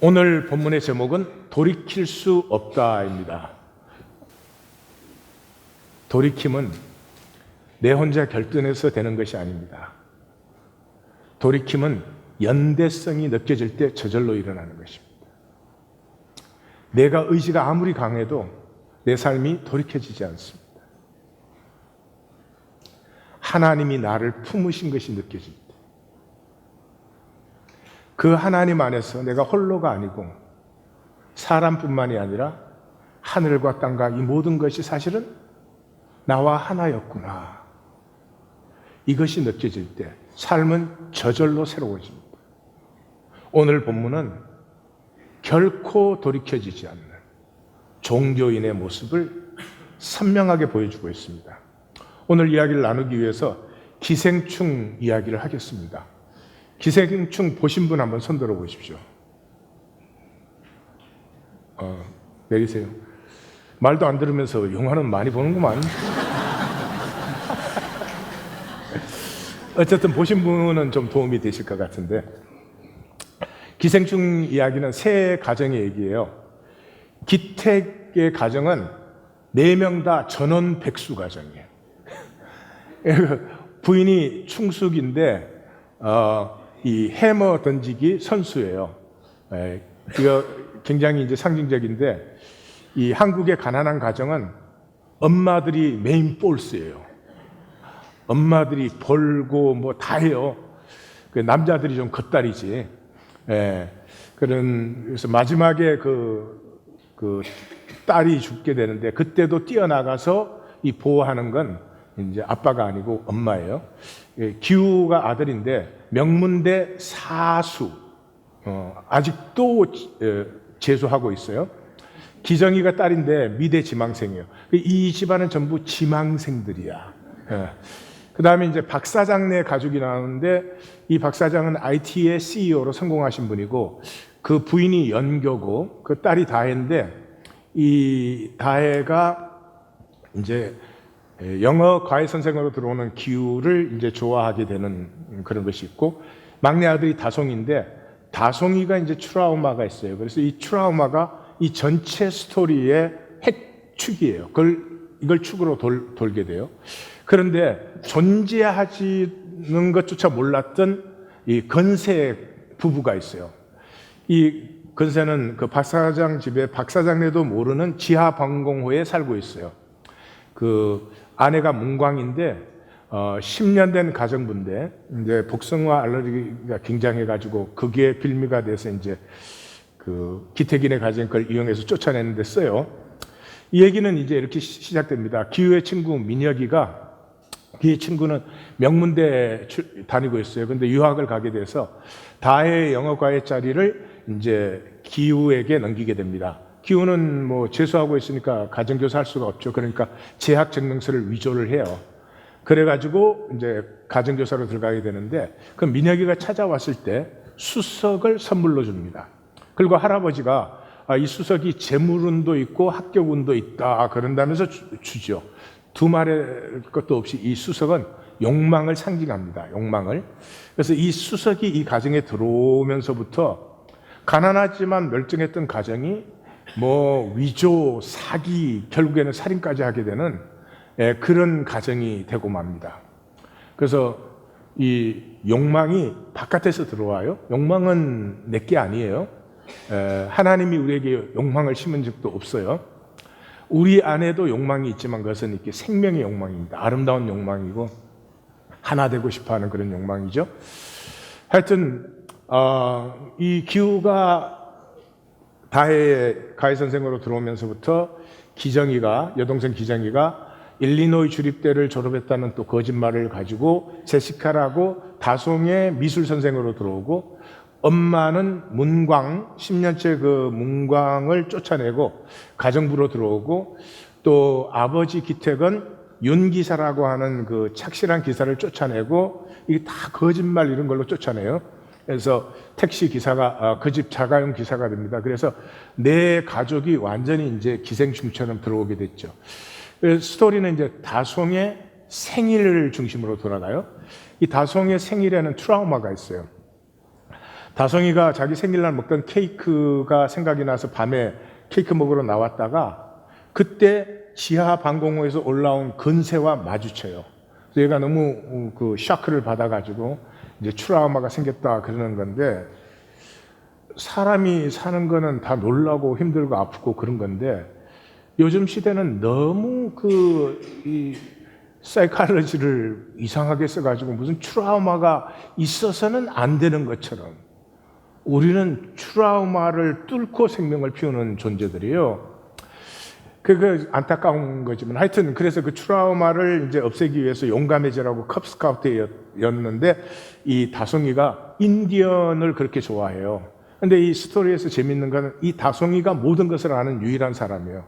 오늘 본문의 제목은 돌이킬 수 없다입니다. 돌이킴은 내 혼자 결단해서 되는 것이 아닙니다. 돌이킴은 연대성이 느껴질 때 저절로 일어나는 것입니다. 내가 의지가 아무리 강해도 내 삶이 돌이켜지지 않습니다. 하나님이 나를 품으신 것이 느껴질 때, 그 하나님 안에서 내가 홀로가 아니고 사람뿐만이 아니라 하늘과 땅과 이 모든 것이 사실은 나와 하나였구나, 이것이 느껴질 때 삶은 저절로 새로워집니다. 오늘 본문은 결코 돌이켜지지 않는 종교인의 모습을 선명하게 보여주고 있습니다. 오늘 이야기를 나누기 위해서 기생충 이야기를 하겠습니다. 기생충 보신 분 한번 손 들어 보십시오. 내리세요. 말도 안 들으면서 영화는 많이 보는구만. 어쨌든 보신 분은 좀 도움이 되실 것 같은데, 기생충 이야기는 세 가정의 얘기예요. 기택의 가정은 4명 다 전원 백수 가정이에요. 부인이 충숙인데 이 해머 던지기 선수예요. 이거 굉장히 이제 상징적인데, 이 한국의 가난한 가정은 엄마들이 메인 볼스예요. 엄마들이 벌고 뭐 다 해요. 그 남자들이 좀 겉다리지. 그래서 마지막에 그 딸이 죽게 되는데, 그때도 뛰어나가서 이 보호하는 건 이제 아빠가 아니고 엄마예요. 기우가 아들인데 명문대 사수, 아직도 재수하고 있어요. 기정이가 딸인데 미대 지망생이에요. 이 집안은 전부 지망생들이야. 그 다음에 이제 박 사장네 가족이 나오는데, 이 박 사장은 IT의 CEO로 성공하신 분이고, 그 부인이 연교고, 그 딸이 다혜인데, 이 다혜가 이제 영어 과외 선생으로 들어오는 기우를 이제 좋아하게 되는 그런 것이 있고, 막내 아들이 다송인데, 다송이가 이제 트라우마가 있어요. 그래서 이 트라우마가 이 전체 스토리의 핵축이에요. 이걸 축으로 돌게 돼요. 그런데 존재하지는 것조차 몰랐던 이 건세 부부가 있어요. 이 건세는 그 박 사장 집에 박 사장네도 모르는 지하 방공호에 살고 있어요. 그 아내가 문광인데 10년 된 가정부인데, 이제 복숭아 알러지가 굉장해가지고 그게 빌미가 돼서 이제 그 기택인의 가정 그걸 이용해서 쫓아내는데 써요. 이 얘기는 이제 이렇게 시작됩니다. 기우의 친구 민혁이가, 이 친구는 명문대 다니고 있어요. 근데 유학을 가게 돼서 다혜 영어 과외 자리를 이제 기우에게 넘기게 됩니다. 기우는 뭐 재수하고 있으니까 가정교사 할 수가 없죠. 그러니까 재학 증명서를 위조를 해요. 그래가지고 이제 가정교사로 들어가게 되는데, 그 민혁이가 찾아왔을 때 수석을 선물로 줍니다. 그리고 할아버지가 이 수석이 재물운도 있고 합격운도 있다 그런다면서 주죠. 두말할 것도 없이 이 수석은 욕망을 상징합니다. 욕망을. 그래서 이 수석이 이 가정에 들어오면서부터 가난하지만 멀쩡했던 가정이 뭐 위조, 사기, 결국에는 살인까지 하게 되는 그런 가정이 되고 맙니다. 그래서 이 욕망이 바깥에서 들어와요. 욕망은 내게 아니에요. 하나님이 우리에게 욕망을 심은 적도 없어요. 우리 안에도 욕망이 있지만 그것은 이렇게 생명의 욕망입니다. 아름다운 욕망이고 하나 되고 싶어하는 그런 욕망이죠. 하여튼 이 기우가 다혜의 가해 선생으로 들어오면서부터 기정이가, 여동생 기정이가 일리노이 주립대를 졸업했다는 또 거짓말을 가지고 제시카라고 다송의 미술 선생으로 들어오고, 엄마는 문광, 10년째 그 문광을 쫓아내고 가정부로 들어오고, 또 아버지 기택은 윤 기사라고 하는 그 착실한 기사를 쫓아내고, 이게 다 거짓말 이런 걸로 쫓아내요. 그래서 택시 기사가 그 집 자가용 기사가 됩니다. 그래서 내 가족이 완전히 이제 기생충처럼 들어오게 됐죠. 스토리는 이제 다송의 생일을 중심으로 돌아가요. 이 다송의 생일에는 트라우마가 있어요. 다송이가 자기 생일날 먹던 케이크가 생각이 나서 밤에 케이크 먹으러 나왔다가 그때 지하 방공호에서 올라온 근세와 마주쳐요. 그래서 얘가 너무 그 샤크를 받아가지고 이제 트라우마가 생겼다 그러는 건데, 사람이 사는 거는 다 놀라고 힘들고 아프고 그런 건데, 요즘 시대는 너무 이 사이칼러지를 이상하게 써가지고 무슨 트라우마가 있어서는 안 되는 것처럼 우리는 트라우마를 뚫고 생명을 피우는 존재들이에요. 그게 안타까운 거지만 하여튼 그래서 그 트라우마를 이제 없애기 위해서 용감해지라고 컵스카우트였는데, 이 다송이가 인디언을 그렇게 좋아해요. 근데 이 스토리에서 재밌는 거는 이 다송이가 모든 것을 아는 유일한 사람이에요.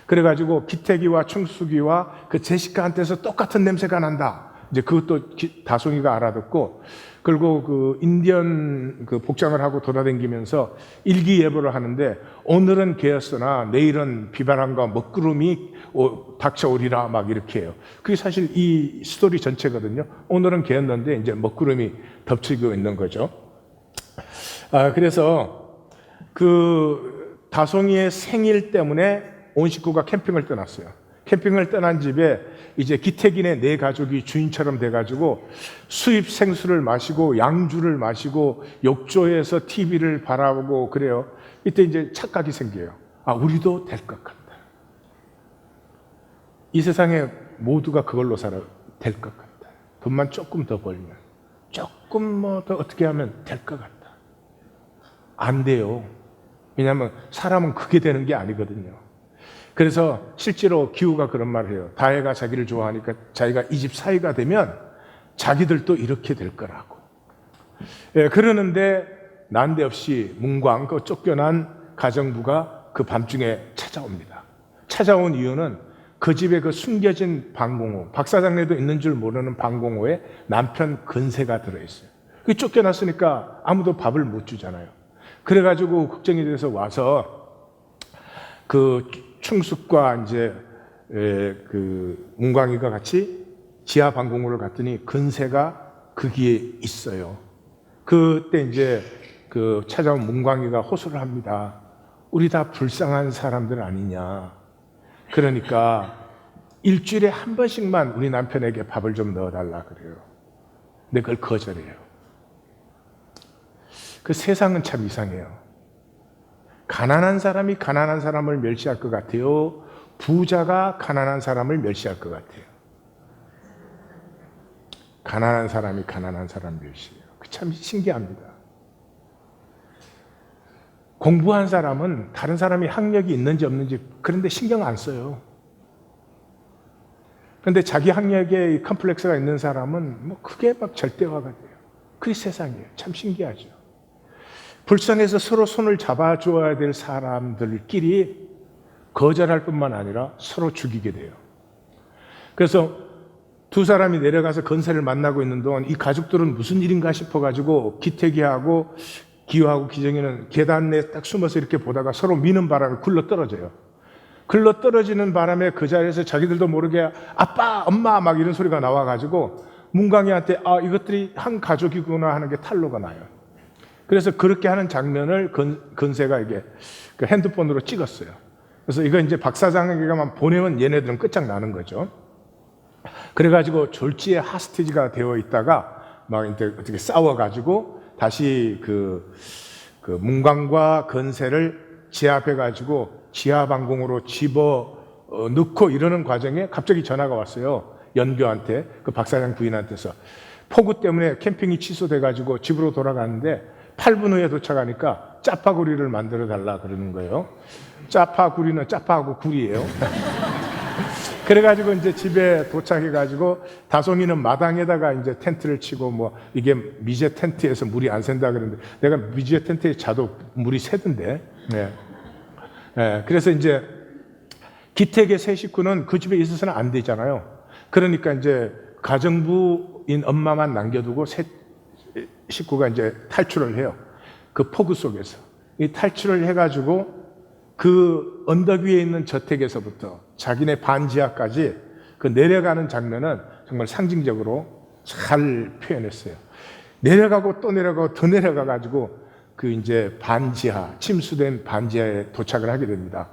그래가지고 기태기와 충수기와 그 제시카한테서 똑같은 냄새가 난다. 이제 그것도 다송이가 알아듣고, 그리고 그 인디언 그 복장을 하고 돌아다니면서 일기예보를 하는데, 오늘은 개였으나 내일은 비바람과 먹구름이 닥쳐오리라 막 이렇게 해요. 그게 사실 이 스토리 전체거든요. 오늘은 개였는데 이제 먹구름이 덮치고 있는 거죠. 그래서 그 다송이의 생일 때문에 온 식구가 캠핑을 떠났어요. 캠핑을 떠난 집에 이제 기태기네 네 가족이 주인처럼 돼가지고 수입 생수를 마시고 양주를 마시고 욕조에서 TV를 바라보고 그래요. 이때 이제 착각이 생겨요. 우리도 될 것 같다. 이 세상에 모두가 그걸로 살아 될 것 같다. 돈만 조금 더 벌면, 조금 뭐 더 어떻게 하면 될 것 같다. 안 돼요. 왜냐하면 사람은 그게 되는 게 아니거든요. 그래서 실제로 기후가 그런 말을 해요. 다혜가 자기를 좋아하니까 자기가 이 집 사위가 되면 자기들도 이렇게 될 거라고. 그러는데 난데없이 문광, 그 쫓겨난 가정부가 그 밤중에 찾아옵니다. 찾아온 이유는 그 집에 그 숨겨진 방공호, 박 사장네도 있는 줄 모르는 방공호에 남편 근세가 들어있어요. 그 쫓겨났으니까 아무도 밥을 못 주잖아요. 그래가지고 걱정이 돼서 와서 그 충숙과 이제 그 문광이가 같이 지하 방공호를 갔더니 근세가 거기에 있어요. 그때 이제 그 찾아온 문광이가 호소를 합니다. 우리 다 불쌍한 사람들 아니냐. 그러니까 일주일에 한 번씩만 우리 남편에게 밥을 좀 넣어달라 그래요. 근데 그걸 거절해요. 그 세상은 참 이상해요. 가난한 사람이 가난한 사람을 멸시할 것 같아요. 부자가 가난한 사람을 멸시할 것 같아요. 가난한 사람이 가난한 사람 멸시해요. 참 신기합니다. 공부한 사람은 다른 사람이 학력이 있는지 없는지 그런데 신경 안 써요. 그런데 자기 학력에 컴플렉스가 있는 사람은 뭐 그게 막 절대화가 돼요. 그게 세상이에요. 참 신기하죠. 불쌍해서 서로 손을 잡아줘야 될 사람들끼리 거절할 뿐만 아니라 서로 죽이게 돼요. 그래서 두 사람이 내려가서 건세를 만나고 있는 동안 이 가족들은 무슨 일인가 싶어가지고 기태기하고 기우하고 기정이는 계단 내에 딱 숨어서 이렇게 보다가 서로 미는 바람에 굴러 떨어져요. 굴러 떨어지는 바람에 그 자리에서 자기들도 모르게 아빠, 엄마 막 이런 소리가 나와가지고 문광이한테 이것들이 한 가족이구나 하는 게 탄로가 나요. 그래서 그렇게 하는 장면을 근세가 이게 그 핸드폰으로 찍었어요. 그래서 이거 이제 박 사장에게만 보내면 얘네들은 끝장나는 거죠. 그래가지고 졸지에 하스티지가 되어 있다가 막 이제 어떻게 싸워가지고 다시 그 문광과 근세를 제압해가지고 지하방공으로 집어 넣고 이러는 과정에 갑자기 전화가 왔어요. 연교한테, 그 박 사장 부인한테서. 폭우 때문에 캠핑이 취소돼가지고 집으로 돌아가는데 8분 후에 도착하니까 짜파구리를 만들어 달라 그러는 거예요. 짜파구리는 짜파하고 구리예요. 그래가지고 이제 집에 도착해가지고 다송이는 마당에다가 이제 텐트를 치고 뭐 이게 미제 텐트에서 물이 안 샌다 그러는데 내가 미제 텐트에 자도 물이 새던데. 네. 그래서 이제 기택의 세 식구는 그 집에 있어서는 안 되잖아요. 그러니까 이제 가정부인 엄마만 남겨두고 세 식구가 이제 탈출을 해요. 그 폭우 속에서. 이 탈출을 해가지고 그 언덕 위에 있는 저택에서부터 자기네 반지하까지 그 내려가는 장면은 정말 상징적으로 잘 표현했어요. 내려가고 또 내려가고 더 내려가가지고 그 이제 반지하, 침수된 반지하에 도착을 하게 됩니다.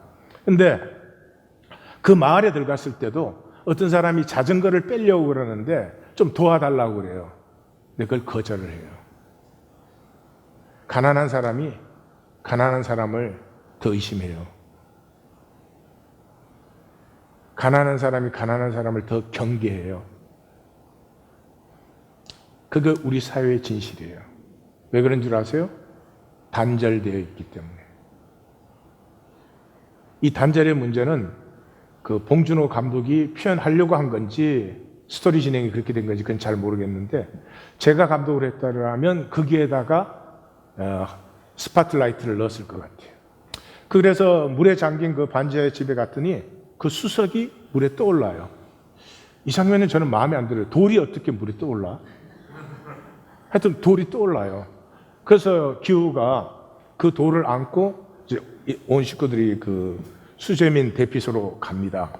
근데 그 마을에 들어갔을 때도 어떤 사람이 자전거를 빼려고 그러는데 좀 도와달라고 그래요. 근데 그걸 거절을 해요. 가난한 사람이 가난한 사람을 더 의심해요. 가난한 사람이 가난한 사람을 더 경계해요. 그게 우리 사회의 진실이에요. 왜 그런 줄 아세요? 단절되어 있기 때문에. 이 단절의 문제는 그 봉준호 감독이 표현하려고 한 건지 스토리 진행이 그렇게 된 건지 그건 잘 모르겠는데, 제가 감독을 했다면 거기에다가 스파트라이트를 넣었을 것 같아요. 그래서 물에 잠긴 그 반지하의 집에 갔더니 그 수석이 물에 떠올라요. 이 장면은 저는 마음에 안 들어요. 돌이 어떻게 물에 떠올라? 하여튼 돌이 떠올라요. 그래서 기우가 그 돌을 안고 이제 온 식구들이 그 수재민 대피소로 갑니다.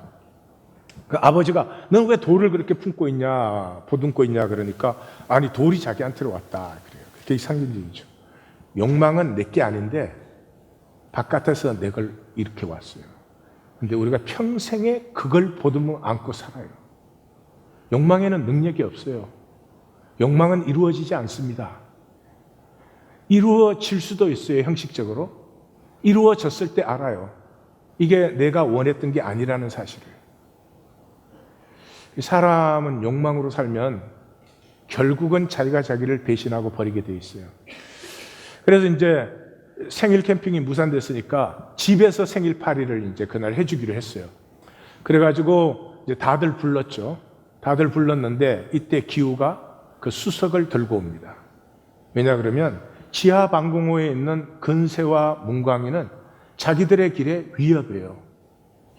그 아버지가 넌 왜 돌을 그렇게 품고 있냐, 보듬고 있냐 그러니까 아니 돌이 자기한테로 왔다 그래요. 되게 상징적이죠. 욕망은 내게 아닌데 바깥에서 내 걸 이렇게 왔어요. 근데 우리가 평생에 그걸 보듬어 안고 살아요. 욕망에는 능력이 없어요. 욕망은 이루어지지 않습니다. 이루어질 수도 있어요, 형식적으로. 이루어졌을 때 알아요. 이게 내가 원했던 게 아니라는 사실을. 사람은 욕망으로 살면 결국은 자기가 자기를 배신하고 버리게 돼 있어요. 그래서 이제 생일 캠핑이 무산됐으니까 집에서 생일 파티를 이제 그날 해주기로 했어요. 그래가지고 이제 다들 불렀죠. 다들 불렀는데 이때 기우가 그 수석을 들고 옵니다. 왜냐 그러면 지하 방공호에 있는 근세와 문광희는 자기들의 길에 위협이에요.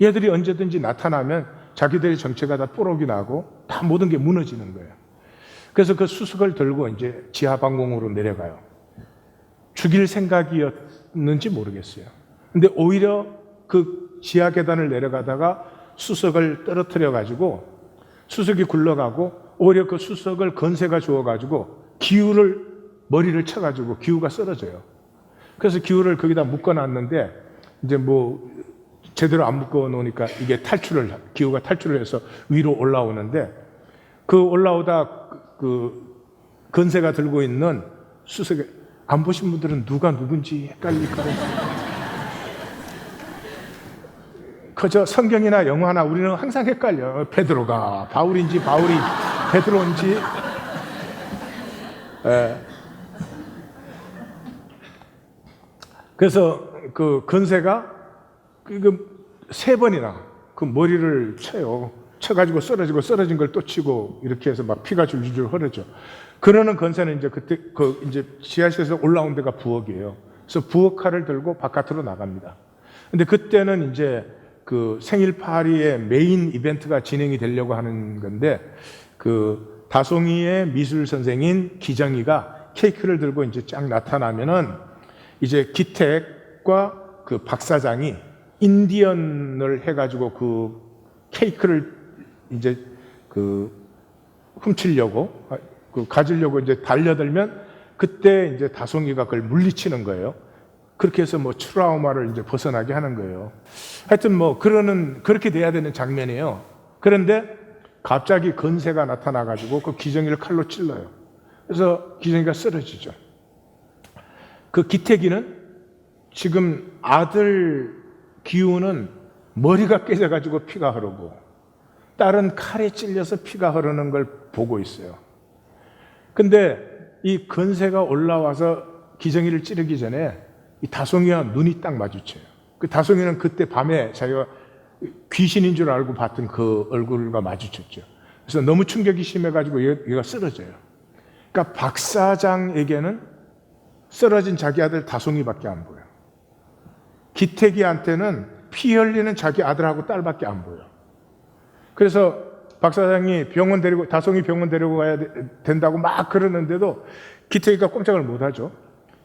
얘들이 언제든지 나타나면 자기들의 정체가 다 뽀록이 나고 다 모든 게 무너지는 거예요. 그래서 그 수석을 들고 이제 지하 방공호로 내려가요. 죽일 생각이었는지 모르겠어요. 근데 오히려 그 지하 계단을 내려가다가 수석을 떨어뜨려 가지고 수석이 굴러가고 오히려 그 수석을 건세가 주어 가지고 기우를 머리를 쳐 가지고 기우가 쓰러져요. 그래서 기우를 거기다 묶어 놨는데 이제 뭐 제대로 안 묶어 놓으니까 이게 기우가 탈출을 해서 위로 올라오는데 그 올라오다 그 건세가 들고 있는 수석에 안 보신 분들은 누가 누군지 헷갈릴 거예요. 그저 성경이나 영화나 우리는 항상 헷갈려. 베드로가 바울인지 바울이 베드로인지. 그래서 그 건세가 세 번이나 그 머리를 쳐요. 쳐가지고 쓰러지고 쓰러진 걸 또 치고 이렇게 해서 막 피가 줄줄 흐르죠. 그러는 건세는 이제 그때 이제 지하실에서 올라온 데가 부엌이에요. 그래서 부엌 칼을 들고 바깥으로 나갑니다. 근데 그때는 이제 그 생일 파티의 메인 이벤트가 진행이 되려고 하는 건데 그 다송이의 미술 선생인 기정이가 케이크를 들고 이제 쫙 나타나면은 이제 기택과 그 박사장이 인디언을 해가지고 그 케이크를 이제 그 훔치려고 가지려고 이제 달려들면 그때 이제 다송이가 그걸 물리치는 거예요. 그렇게 해서 뭐 트라우마를 이제 벗어나게 하는 거예요. 하여튼 뭐 그렇게 돼야 되는 장면이에요. 그런데 갑자기 건세가 나타나가지고 그 기정이를 칼로 찔러요. 그래서 기정이가 쓰러지죠. 그 기태기는 지금 아들 기우는 머리가 깨져가지고 피가 흐르고 딸은 칼에 찔려서 피가 흐르는 걸 보고 있어요. 근데 이 건세가 올라와서 기정이를 찌르기 전에 이 다송이와 눈이 딱 마주쳐요. 그 다송이는 그때 밤에 자기가 귀신인 줄 알고 봤던 그 얼굴과 마주쳤죠. 그래서 너무 충격이 심해가지고 얘가 쓰러져요. 그러니까 박 사장에게는 쓰러진 자기 아들 다송이밖에 안 보여. 기태기한테는 피 흘리는 자기 아들하고 딸밖에 안 보여. 그래서 박 사장이 다송이 병원 데리고 가야 된다고 막 그러는데도 기태기가 꼼짝을 못 하죠.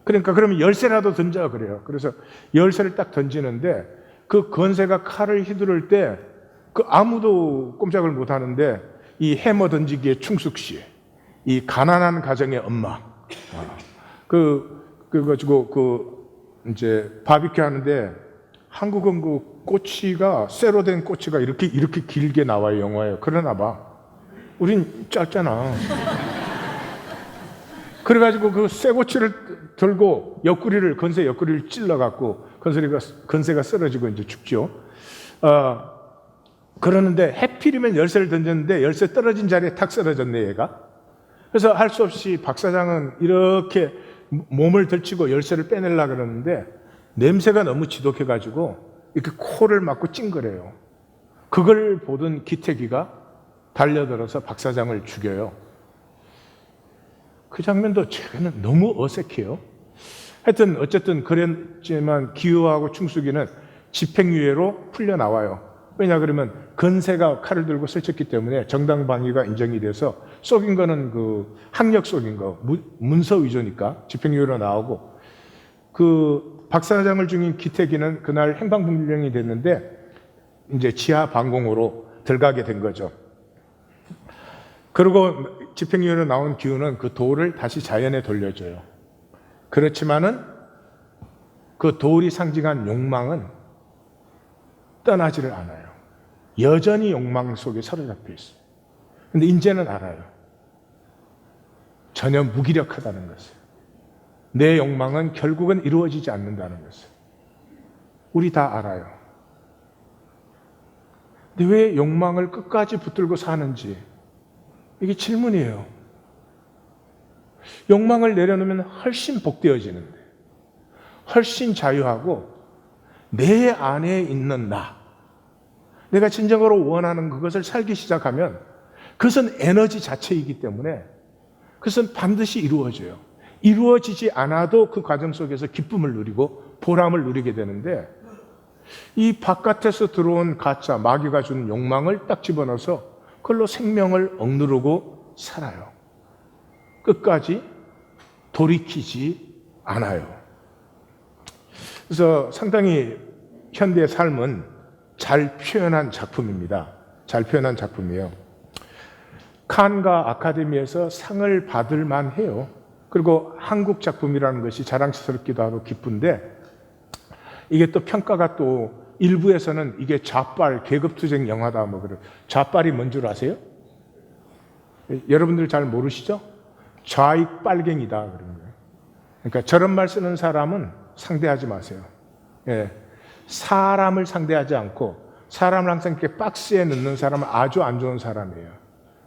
그러니까 그러면 열쇠라도 던져 그래요. 그래서 열쇠를 딱 던지는데 그 건세가 칼을 휘두를 때 그 아무도 꼼짝을 못 하는데 이 해머 던지기의 충숙 씨, 이 가난한 가정의 엄마, 그 그래가지고 이제 바비큐 하는데 한국은 그 꼬치가 쇠로 된 꼬치가 이렇게 길게 나와요. 영화에. 그러나 봐. 우린 짧잖아. 그래가지고 그 쇠꼬치를 들고 건새 옆구리를 찔러갖고 건새가 쓰러지고 이제 죽죠. 그러는데 해필이면 열쇠를 던졌는데 열쇠 떨어진 자리에 탁 쓰러졌네, 얘가. 그래서 할 수 없이 박 사장은 이렇게 몸을 들치고 열쇠를 빼내려고 그러는데 냄새가 너무 지독해가지고 이렇게 코를 막고 찡그려요. 그걸 보던 기태기가 달려들어서 박 사장을 죽여요. 그 장면도 제게는 너무 어색해요. 하여튼 어쨌든 그랬지만 기우하고 충숙이는 집행유예로 풀려나와요. 왜냐 그러면 건새가 칼을 들고 설쳤기 때문에 정당방위가 인정이 돼서 속인 거는 그 학력 속인 거, 문서 위조니까 집행유예로 나오고, 그 박 사장을 죽인 기태기는 그날 행방불명이 됐는데 이제 지하 방공으로 들어가게 된 거죠. 그리고 집행유예로 나온 기우는 그 돌을 다시 자연에 돌려줘요. 그렇지만은 그 돌이 상징한 욕망은 떠나지를 않아요. 여전히 욕망 속에 사로잡혀 있어요. 근데 이제는 알아요. 전혀 무기력하다는 것을. 내 욕망은 결국은 이루어지지 않는다는 것을. 우리 다 알아요. 근데 왜 욕망을 끝까지 붙들고 사는지, 이게 질문이에요. 욕망을 내려놓으면 훨씬 복되어지는데, 훨씬 자유하고 내 안에 있는 나, 내가 진정으로 원하는 그것을 살기 시작하면 그것은 에너지 자체이기 때문에 그것은 반드시 이루어져요. 이루어지지 않아도 그 과정 속에서 기쁨을 누리고 보람을 누리게 되는데, 이 바깥에서 들어온 가짜, 마귀가 주는 욕망을 딱 집어넣어서 그걸로 생명을 억누르고 살아요. 끝까지 돌이키지 않아요. 그래서 상당히 현대의 삶은 잘 표현한 작품입니다. 잘 표현한 작품이에요. 칸과 아카데미에서 상을 받을 만해요. 그리고 한국 작품이라는 것이 자랑스럽기도 하고 기쁜데, 이게 또 평가가 또 일부에서는 이게 좌빨 계급투쟁 영화다 뭐 그래. 좌빨이 뭔 줄 아세요? 여러분들 잘 모르시죠? 좌익 빨갱이다 그런 거예요. 그러니까 저런 말 쓰는 사람은 상대하지 마세요. 예. 사람을 상대하지 않고 사람을 항상 이렇게 박스에 넣는 사람은 아주 안 좋은 사람이에요.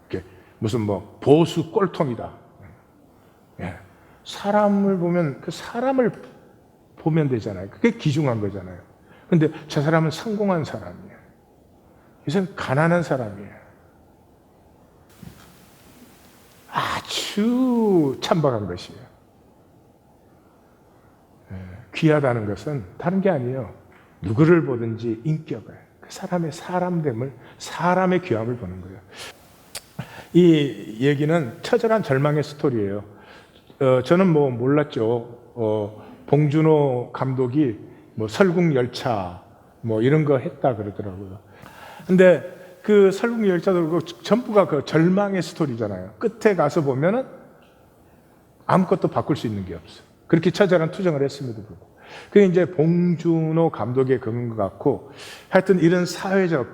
이렇게 무슨 뭐 보수 꼴통이다. 예. 사람을 보면 그 사람을 보면 되잖아요. 그게 귀중한 거잖아요. 근데 저 사람은 성공한 사람이에요. 이 사람은 가난한 사람이에요. 아주 천박한 것이에요. 예. 귀하다는 것은 다른 게 아니에요. 누구를 보든지 인격을, 그 사람의 사람됨을, 사람의 귀함을 보는 거예요. 이 얘기는 처절한 절망의 스토리예요. 저는 뭐 몰랐죠. 봉준호 감독이 뭐 설국열차 뭐 이런 거 했다 그러더라고요. 근데 그 설국열차도 전부가 그 절망의 스토리잖아요. 끝에 가서 보면은 아무것도 바꿀 수 있는 게 없어. 그렇게 처절한 투정을 했음에도 불구하고. 그게 이제 봉준호 감독의 그런 것 같고, 하여튼 이런 사회적,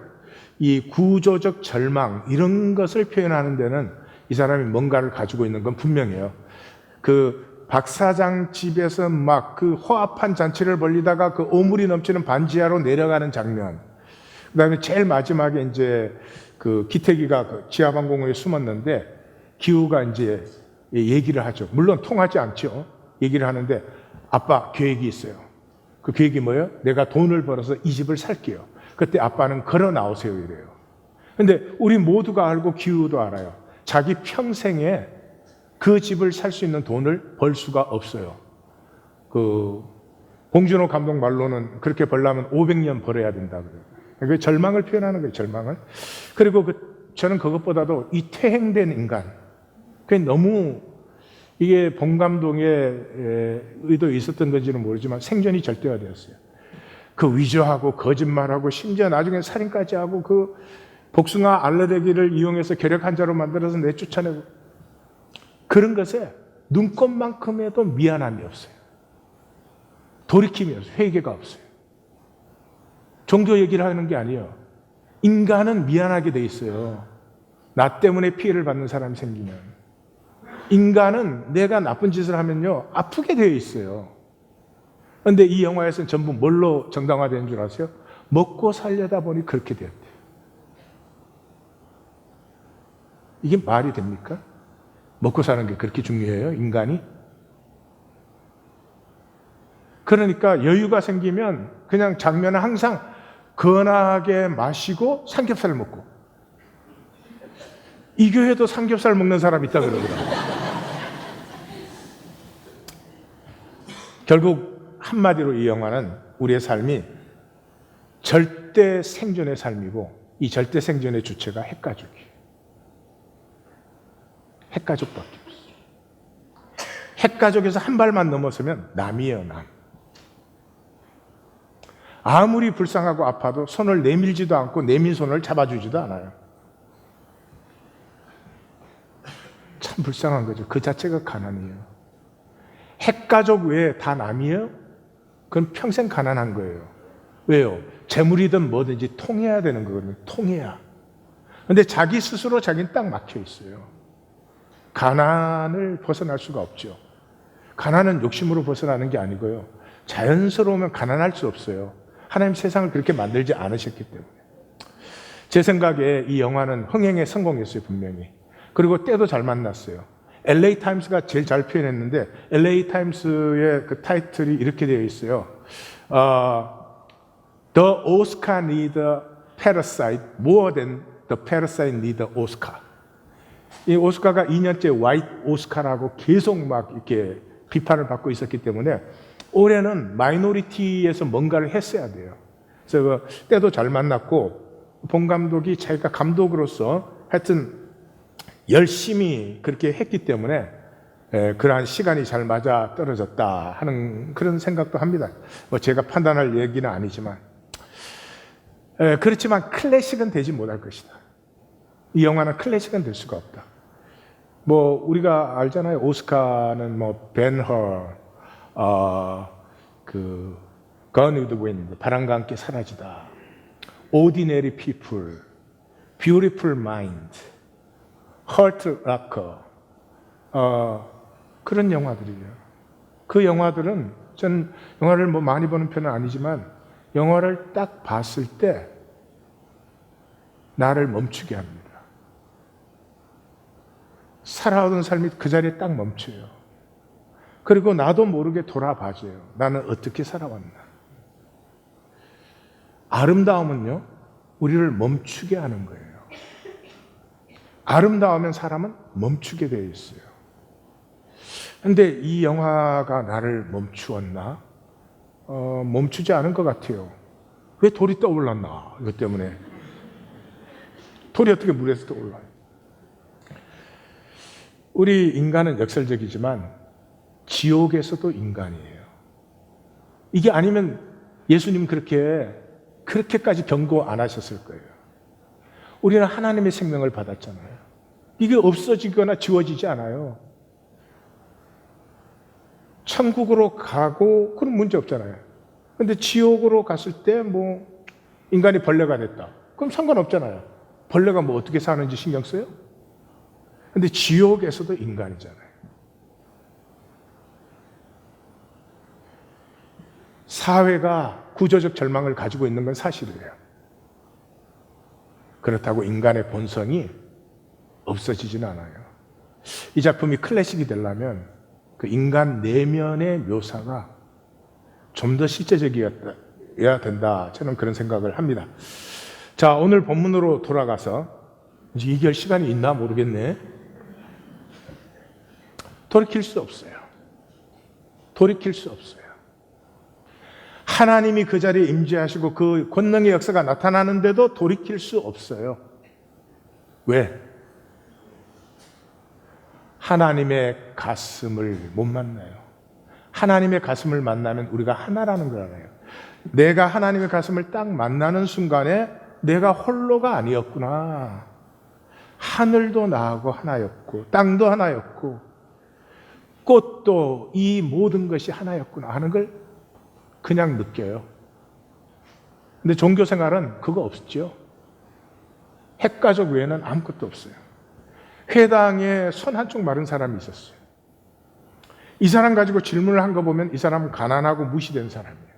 이 구조적 절망, 이런 것을 표현하는 데는 이 사람이 뭔가를 가지고 있는 건 분명해요. 그 박 사장 집에서 막 그 호합한 잔치를 벌리다가 그 오물이 넘치는 반지하로 내려가는 장면. 그 다음에 제일 마지막에 이제 그 기태기가 그 지하방공호에 숨었는데 기우가 이제 얘기를 하죠. 물론 통하지 않죠. 얘기를 하는데, 아빠 계획이 있어요. 그 계획이 뭐예요? 내가 돈을 벌어서 이 집을 살게요. 그때 아빠는 걸어 나오세요 이래요. 근데 우리 모두가 알고 기우도 알아요. 자기 평생에 그 집을 살 수 있는 돈을 벌 수가 없어요. 그 봉준호 감독 말로는 그렇게 벌려면 500년 벌어야 된다 그래요. 그 절망을 표현하는 거예요, 절망을. 그리고 저는 그것보다도 이 퇴행된 인간, 그게 너무, 이게 봉 감독의 의도 있었던 건지는 모르지만 생전이 절대화되었어요. 그 위조하고 거짓말하고 심지어 나중에 살인까지 하고 그 복숭아 알레르기를 이용해서 결핵 환자로 만들어서 내쫓아내고, 그런 것에 눈곱만큼에도 미안함이 없어요. 돌이킴이 없어요. 회개가 없어요. 종교 얘기를 하는 게 아니에요. 인간은 미안하게 돼 있어요. 나 때문에 피해를 받는 사람이 생기면. 인간은 내가 나쁜 짓을 하면요, 아프게 되어 있어요. 그런데 이 영화에서는 전부 뭘로 정당화된 줄 아세요? 먹고 살려다 보니 그렇게 되었대요. 이게 말이 됩니까? 먹고 사는 게 그렇게 중요해요, 인간이? 그러니까 여유가 생기면 그냥 장면은 항상 건하게 마시고 삼겹살을 먹고. 이 교회도 삼겹살 먹는 사람 있다 그러더라고요. 결국 한마디로 이 영화는 우리의 삶이 절대 생존의 삶이고, 이 절대 생존의 주체가 핵가족이에요. 핵가족밖에 없어요. 핵가족에서 한 발만 넘어서면 남이에요, 남. 아무리 불쌍하고 아파도 손을 내밀지도 않고 내민 손을 잡아주지도 않아요. 참 불쌍한 거죠. 그 자체가 가난이에요. 핵가족 외에 다 남이에요? 그건 평생 가난한 거예요. 왜요? 재물이든 뭐든지 통해야 되는 거거든요. 통해야. 근데 자기 스스로 자기는 딱 막혀 있어요. 가난을 벗어날 수가 없죠. 가난은 욕심으로 벗어나는 게 아니고요. 자연스러우면 가난할 수 없어요. 하나님 세상을 그렇게 만들지 않으셨기 때문에. 제 생각에 이 영화는 흥행에 성공했어요, 분명히. 그리고 때도 잘 만났어요. LA 타임스가 제일 잘 표현했는데, LA 타임스의 그 타이틀이 이렇게 되어 있어요. The Oscar need a parasite more than the parasite need a Oscar. 이 오스카가 2년째 화이트 오스카라고 계속 막 이렇게 비판을 받고 있었기 때문에 올해는 마이너리티에서 뭔가를 했어야 돼요. 그래서 그 때도 잘 만났고, 본 감독이 자기가 감독으로서 하여튼 열심히 그렇게 했기 때문에 그러한 시간이 잘 맞아 떨어졌다 하는 그런 생각도 합니다. 뭐 제가 판단할 얘기는 아니지만, 그렇지만 클래식은 되지 못할 것이다. 이 영화는 클래식은 될 수가 없다. 뭐 우리가 알잖아요. 오스카는 뭐 벤허, 그 Gone with the Wind, 바람과 함께 사라지다, Ordinary People, Beautiful Mind, Hurt Locker, 그런 영화들이에요. 그 영화들은 저는 영화를 뭐 많이 보는 편은 아니지만 영화를 딱 봤을 때 나를 멈추게 합니다. 살아오던 삶이 그 자리에 딱 멈춰요. 그리고 나도 모르게 돌아봐줘요. 나는 어떻게 살아왔나. 아름다움은요, 우리를 멈추게 하는 거예요. 아름다우면 사람은 멈추게 되어 있어요. 근데 이 영화가 나를 멈추었나? 멈추지 않은 것 같아요. 왜 돌이 떠올랐나? 이것 때문에. 돌이 어떻게 물에서 떠올라요? 우리 인간은 역설적이지만 지옥에서도 인간이에요. 이게 아니면 예수님 그렇게까지 경고 안 하셨을 거예요. 우리는 하나님의 생명을 받았잖아요. 이게 없어지거나 지워지지 않아요. 천국으로 가고 그럼 문제 없잖아요. 근데 지옥으로 갔을 때 뭐 인간이 벌레가 됐다. 그럼 상관없잖아요. 벌레가 뭐 어떻게 사는지 신경 써요? 근데 지옥에서도 인간이잖아요. 사회가 구조적 절망을 가지고 있는 건 사실이에요. 그렇다고 인간의 본성이 없어지지는 않아요. 이 작품이 클래식이 되려면 그 인간 내면의 묘사가 좀 더 실제적이어야 된다. 저는 그런 생각을 합니다. 자, 오늘 본문으로 돌아가서 이제 이길 시간이 있나 모르겠네. 돌이킬 수 없어요. 돌이킬 수 없어요. 하나님이 그 자리에 임재하시고 그 권능의 역사가 나타나는데도 돌이킬 수 없어요. 왜? 하나님의 가슴을 못 만나요. 하나님의 가슴을 만나면 우리가 하나라는 걸 알아요. 내가 하나님의 가슴을 딱 만나는 순간에 내가 홀로가 아니었구나. 하늘도 나하고 하나였고 땅도 하나였고 꽃도 이 모든 것이 하나였구나 하는 걸 그냥 느껴요. 근데 종교 생활은 그거 없죠. 핵가족 외에는 아무것도 없어요. 회당에 손 한쪽 마른 사람이 있었어요. 이 사람 가지고 질문을 한 거 보면 이 사람은 가난하고 무시된 사람이에요.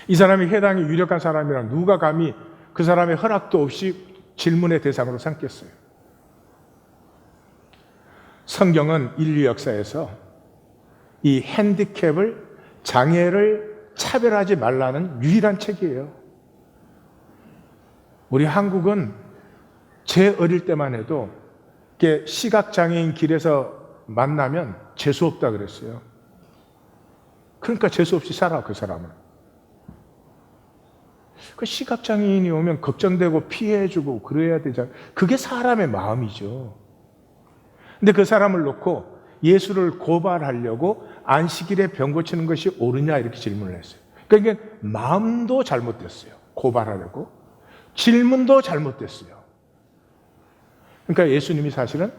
이 사람이 회당에 유력한 사람이랑 누가 감히 그 사람의 허락도 없이 질문의 대상으로 삼겠어요. 성경은 인류 역사에서 이 핸디캡을, 장애를 차별하지 말라는 유일한 책이에요. 우리 한국은 제 어릴 때만 해도 시각장애인 길에서 만나면 재수없다 그랬어요. 그러니까 재수없이 살아, 그 사람은. 그 시각장애인이 오면 걱정되고 피해주고 그래야 되잖아요. 그게 사람의 마음이죠. 근데 그 사람을 놓고 예수를 고발하려고 안식일에 병 고치는 것이 옳으냐 이렇게 질문을 했어요. 그러니까 마음도 잘못됐어요. 고발하려고. 질문도 잘못됐어요. 그러니까 예수님이 사실은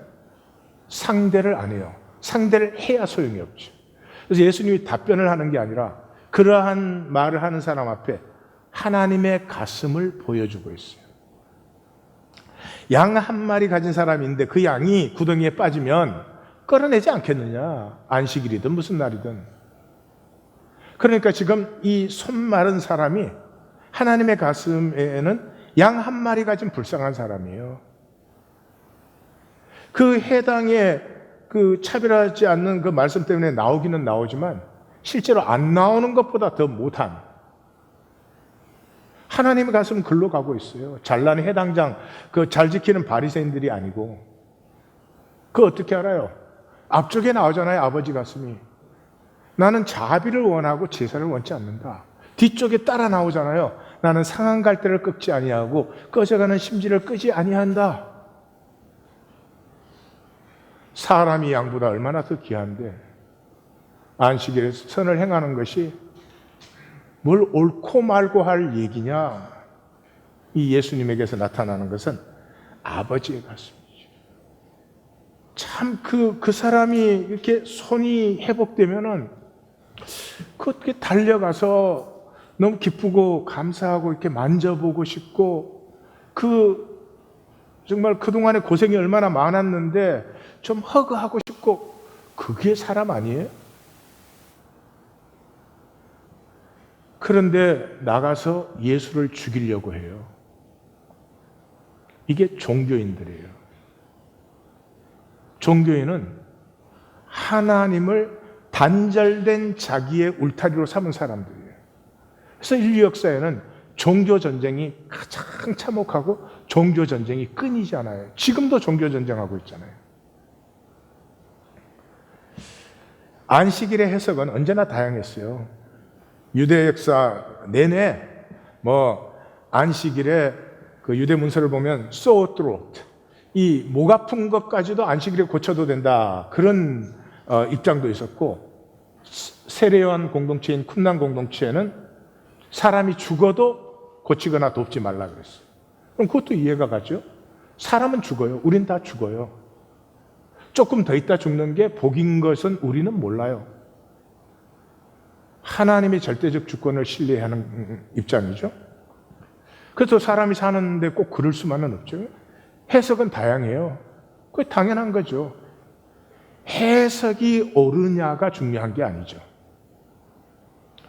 상대를 안 해요. 상대를 해야 소용이 없죠. 그래서 예수님이 답변을 하는 게 아니라 그러한 말을 하는 사람 앞에 하나님의 가슴을 보여주고 있어요. 양 한 마리 가진 사람인데 그 양이 구덩이에 빠지면 끌어내지 않겠느냐. 안식일이든 무슨 날이든. 그러니까 지금 이 손 마른 사람이 하나님의 가슴에는 양 한 마리 가진 불쌍한 사람이에요. 그 해당에 그 차별하지 않는 그 말씀 때문에 나오기는 나오지만 실제로 안 나오는 것보다 더 못한 하나님의 가슴은 글로 가고 있어요. 잘난 해당장 그 잘 지키는 바리새인들이 아니고. 그거 어떻게 알아요? 앞쪽에 나오잖아요. 아버지 가슴이. 나는 자비를 원하고 제사를 원치 않는다. 뒤쪽에 따라 나오잖아요. 나는 상한 갈대를 꺾지 아니하고 꺼져가는 심지를 끄지 아니한다. 사람이 양보다 얼마나 더 귀한데 안식일에 선을 행하는 것이 뭘 옳고 말고 할 얘기냐. 이 예수님에게서 나타나는 것은 아버지의 가슴이죠. 참 그 사람이 이렇게 손이 회복되면은 그렇게 달려가서 너무 기쁘고 감사하고 이렇게 만져보고 싶고 정말 그동안에 고생이 얼마나 많았는데 좀 허그하고 싶고 그게 사람 아니에요? 그런데 나가서 예수를 죽이려고 해요. 이게 종교인들이에요. 종교인은 하나님을 단절된 자기의 울타리로 삼은 사람들이에요. 그래서 인류 역사에는 종교 전쟁이 가장 참혹하고 종교 전쟁이 끊이지 않아요. 지금도 종교 전쟁하고 있잖아요. 안식일의 해석은 언제나 다양했어요. 유대 역사 내내 안식일에 그 유대 문서를 보면 sore throat, 이 목 아픈 것까지도 안식일에 고쳐도 된다. 그런 입장도 있었고, 세례요한 공동체인 쿰난 공동체는 사람이 죽어도 고치거나 돕지 말라 그랬어요. 그럼 그것도 이해가 가죠? 사람은 죽어요. 우린 다 죽어요. 조금 더 있다 죽는 게 복인 것은 우리는 몰라요. 하나님의 절대적 주권을 신뢰하는 입장이죠. 그래서 사람이 사는데 꼭 그럴 수만은 없죠. 해석은 다양해요. 그게 당연한 거죠. 해석이 옳으냐가 중요한 게 아니죠.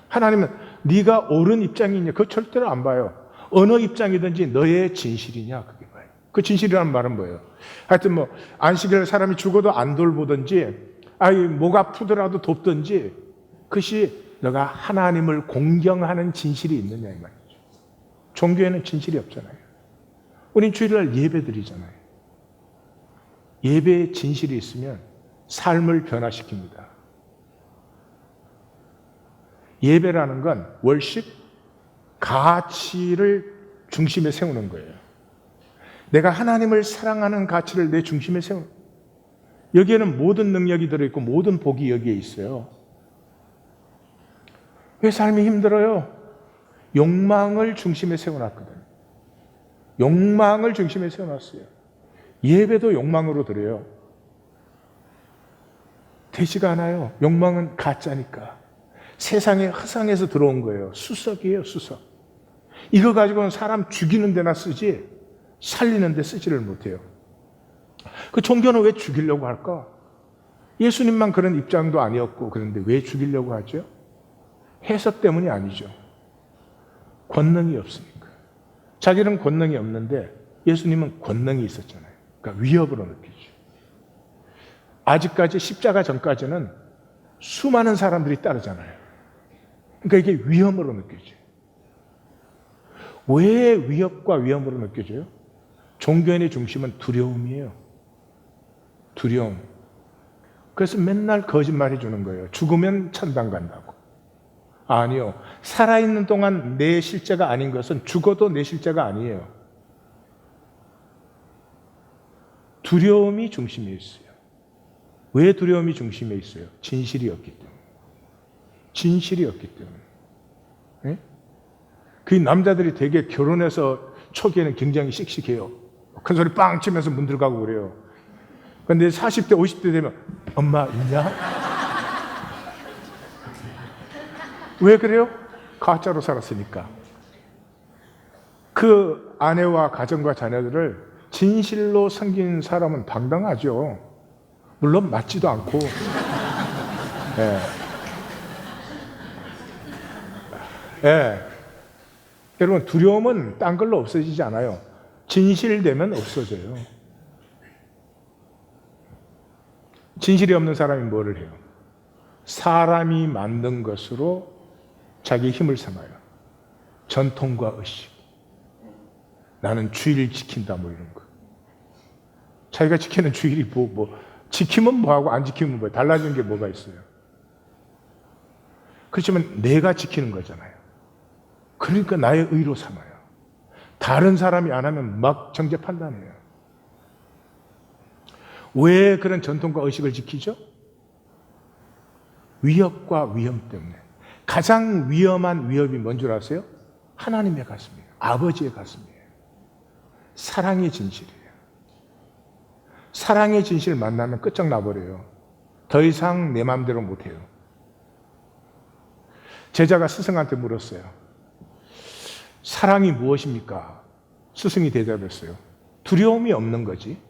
하나님은 네가 옳은 입장이냐 그거 절대로 안 봐요. 어느 입장이든지 너의 진실이냐 그게 봐요. 그 진실이라는 말은 뭐예요? 하여튼 안식일에 사람이 죽어도 안 돌보든지 목 아프더라도 돕든지 그것이 너가 하나님을 공경하는 진실이 있느냐 이 말이죠. 종교에는 진실이 없잖아요. 우린 주일날 예배 드리잖아요. 예배에 진실이 있으면 삶을 변화시킵니다. 예배라는 건 월십, 가치를 중심에 세우는 거예요. 내가 하나님을 사랑하는 가치를 내 중심에 세우는 거예요. 여기에는 모든 능력이 들어있고 모든 복이 여기에 있어요. 왜 삶이 힘들어요? 욕망을 중심에 세워놨거든요. 욕망을 중심에 세워놨어요. 예배도 욕망으로 드려요. 되지가 않아요. 욕망은 가짜니까. 세상에 허상에서 들어온 거예요. 수석이에요, 수석. 이거 가지고는 사람 죽이는 데나 쓰지 살리는 데 쓰지를 못해요. 그 종교는 왜 죽이려고 할까? 예수님만 그런 입장도 아니었고 그런데 왜 죽이려고 하죠? 해석 때문이 아니죠. 권능이 없으니까. 자기는 권능이 없는데 예수님은 권능이 있었잖아요. 그러니까 위협으로 느끼죠. 아직까지 십자가 전까지는 수많은 사람들이 따르잖아요. 그러니까 이게 위험으로 느껴져요. 왜 위협과 위험으로 느껴져요? 종교인의 중심은 두려움이에요. 두려움. 그래서 맨날 거짓말해 주는 거예요. 죽으면 천당 간다고. 아니요. 살아있는 동안 내 실제가 아닌 것은 죽어도 내 실제가 아니에요. 두려움이 중심에 있어요. 왜 두려움이 중심에 있어요? 진실이었기 때문에. 진실이었기 때문에. 네? 그 남자들이 되게 결혼해서 초기에는 굉장히 씩씩해요. 큰 소리 빵 치면서 문 들어가고 그래요. 근데 40대, 50대 되면 엄마 있냐? 왜 그래요? 가짜로 살았으니까. 그 아내와 가정과 자녀들을 진실로 섬긴 사람은 당당하죠. 물론 맞지도 않고. 예. 예. 여러분, 두려움은 딴 걸로 없어지지 않아요. 진실되면 없어져요. 진실이 없는 사람이 뭐를 해요? 사람이 만든 것으로 자기 힘을 삼아요. 전통과 의식. 나는 주의를 지킨다 뭐 이런 거. 자기가 지키는 주의를 지키면 뭐하고 안 지키면 뭐예요? 달라지는 게 뭐가 있어요? 그렇지만 내가 지키는 거잖아요. 그러니까 나의 의로 삼아요. 다른 사람이 안 하면 막 정죄 판단해요. 왜 그런 전통과 의식을 지키죠? 위협과 위험 때문에. 가장 위험한 위협이 뭔 줄 아세요? 하나님의 가슴이에요. 아버지의 가슴이에요. 사랑의 진실이에요. 사랑의 진실 만나면 끝장나버려요. 더 이상 내 마음대로 못해요. 제자가 스승한테 물었어요. 사랑이 무엇입니까? 스승이 대답했어요. 두려움이 없는 거지.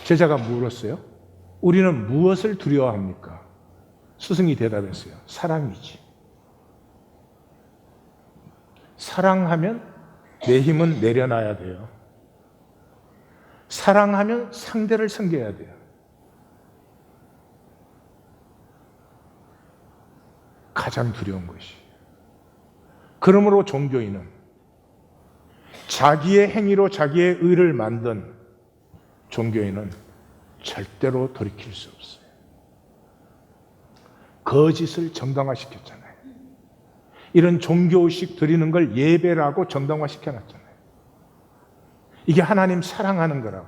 제자가 물었어요. 우리는 무엇을 두려워합니까? 스승이 대답했어요. 사랑이지. 사랑하면 내 힘은 내려놔야 돼요. 사랑하면 상대를 섬겨야 돼요. 가장 두려운 것이. 그러므로 종교인은 자기의 행위로 자기의 의를 만든 종교인은 절대로 돌이킬 수 없어요. 거짓을 정당화시켰잖아요. 이런 종교의식 드리는 걸 예배라고 정당화시켜놨잖아요. 이게 하나님 사랑하는 거라고.